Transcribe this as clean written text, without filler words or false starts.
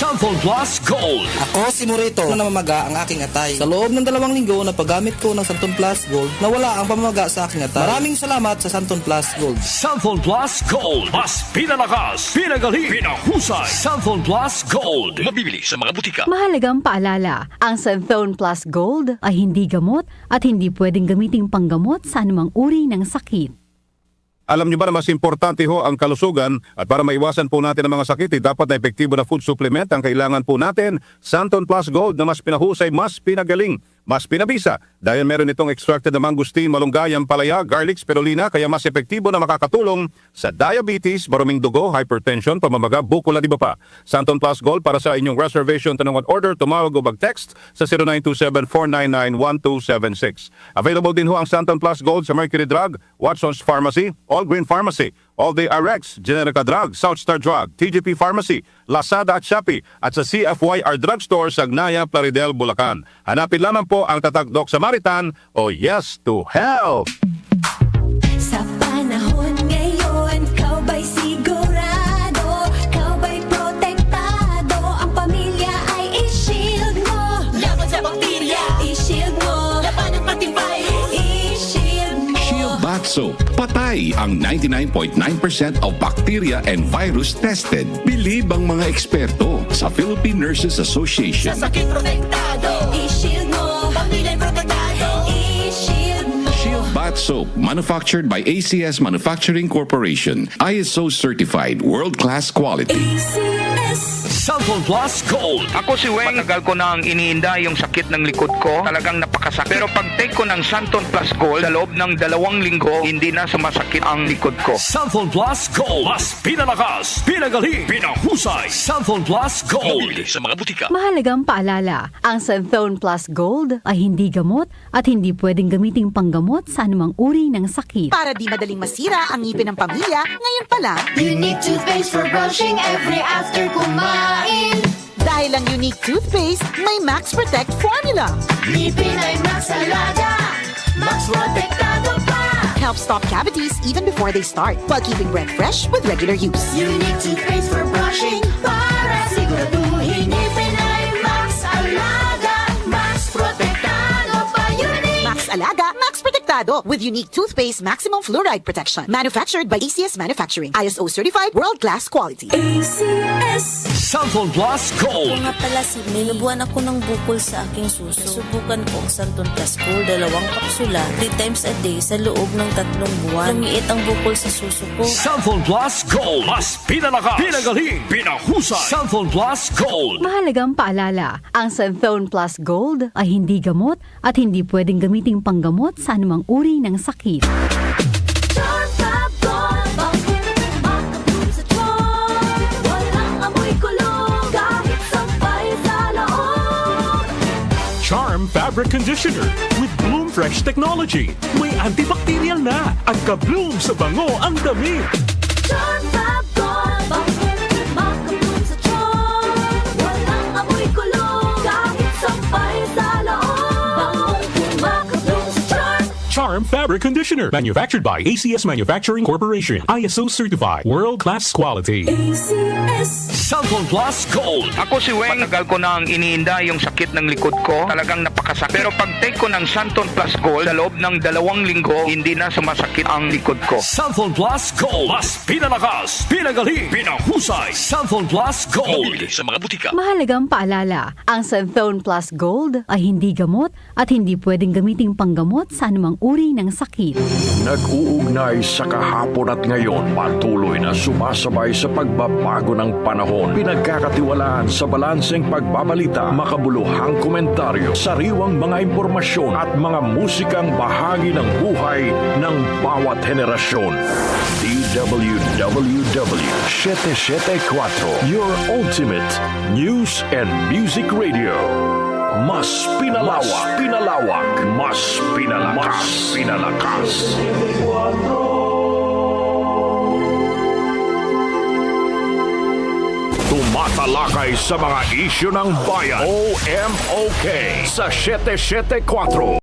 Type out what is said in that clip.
Santon Plus Gold. Ako si Morito na namamaga ang aking atay. Sa loob ng 2 linggo na paggamit ko ng Santon Plus Gold, nawala ang pamamaga sa aking atay. Maraming salamat sa Santon Plus Gold. Santon Plus Gold. Mas pinalakas, pinagaling, pinahusay. Santon Plus Gold. Mabibili sa mga butika. Mahalagang paalala, ang Santon Plus Gold ay hindi gamot at hindi pwedeng gamiting panggamot sa anumang uri ng sakit. Alam niyo ba na mas importante ho ang kalusugan at para maiwasan po natin ang mga sakit, dapat na epektibo na food supplement ang kailangan po natin. Santon Plus Gold na mas pinahusay, mas pinagaling, mas pinabisa dahil meron itong extracted na mangustin, malunggay, ampalaya, garlic, spirulina kaya mas epektibo na makakatulong sa diabetes, maruming dugo, hypertension, pamamaga, bukol at iba pa. Santon Plus Gold para sa inyong reservation, tanong at order, tumawag o mag-text sa 0927-499-1276. Available din ho ang Santon Plus Gold sa Mercury Drug, Watson's Pharmacy, All Green Pharmacy, All Day RX, Generica Drug, Southstar Drug, TGP Pharmacy, Lazada at Shopee at sa CFYR Drugstore sa Agnaya, Plaridel, Bulacan. Hanapin lamang po ang Tatak Doc Samaritan o Yes to Health. Sa panahon ngayon, kau ba'y sigurado? Kau ba'y protektado? Ang pamilya ay i-shield mo. Laban sa bakterya, i-shield mo. Laban ng pati virus, i-shield mo. Shield Bath Soap. Patay ang 99.9% of bacteria and virus tested. Bilib ang mga eksperto sa Philippine Nurses Association. Sa sakit protektado, i-shield mo. Pamilya'y protektado, i-shield mo. Shield Bath Soap, manufactured by ACS Manufacturing Corporation. ISO certified, world-class quality. ACS. Santon Plus Gold. Ako si Weng, matagal ko nang iniinda yung sakit ng likod ko. Talagang napakasakit. Pero pag take ko ng Santon Plus Gold, sa loob ng 2 linggo, hindi na sumasakit ang likod ko. Santon Plus Gold. Mas pinalakas, pinagaling, pinahusay. Santon Plus Gold. Mabibili sa mga butika. Mahalagang paalala, ang Santon Plus Gold ay hindi gamot at hindi pwedeng gamiting panggamot sa anumang uri ng sakit. Para di madaling masira ang ngipin ng pamilya, ngayon pa lang, Unique toothpaste for brushing every after kumain. dahil ang unique toothpaste, may Max Protect formula. Ngipin ay Max Alaga, Max Protektado pa. Helps stop cavities even before they start, while keeping breath fresh with regular use. Unique toothpaste for brushing para siguraduhin ngipin ay Max Alaga, Max Protektado pa. Unique. Max Alaga, Max Protectado with unique toothpaste maximum fluoride protection. Manufactured by ACS Manufacturing. ISO certified, world-class quality. ACS. Santon Plus Gold. Nga pala, Sidney, nabuhan ako ng bukol sa aking suso. Subukan ko ang Santon Plus Gold, 2 kapsula, 3 times a day sa loob ng 3 buwan. Lumiit ang bukol sa suso ko. Santon Plus Gold. Mas pinalakas, pinagaling, pinahusay. Santon Plus Gold. Mahalagang paalala, ang Santon Plus Gold ay hindi gamot at hindi pwedeng gamiting panggamot sa anumang uri ng sakit. Charm Fab Gold, bakit makabloom sa tiyan? Walang amoy kulong, kahit sampay sa loob. Charm Fabric Conditioner with Bloom Fresh Technology. May antibacterial na at ka-bloom sa bango ang damit. Charm Fab Gold, bakit makabloom sa tiyan? Walang amoy kulong, kahit sampay sa loob. Bangong kumakabloom sa tiyan. Charm Fabric Conditioner. Manufactured by ACS Manufacturing Corporation. ISO certified. World-class quality. ACS. Santon Plus Gold. Ako si Weng, matagal ko nang iniinda yung sakit ng likod ko. Talagang napakasakit. Pero pag take ko ng Santon Plus Gold, sa loob ng 2 linggo, hindi na sumasakit ang likod ko. Santon Plus Gold. Mas pinalakas, pinagaling, pinahusay. Santon Plus Gold. Mabibili sa mga butika. Mahalagang paalala, ang Santon Plus Gold ay hindi gamot at hindi pwedeng gamiting panggamot sa anumang uri ng sakit. Nag-uugnay sa kahapon at ngayon, patuloy na sumasabay sa pagbabago ng panahon. Pinagkakatiwalaan sa balanseng pagbabalita, makabuluhang komentaryo, sariwang mga impormasyon at mga musikang bahagi ng buhay ng bawat henerasyon. DWWW 774, your ultimate news and music radio. Mas pinalawak, mas pinalakas. Tumatalakay sa mga isyu ng bayan. OMOK sa 774.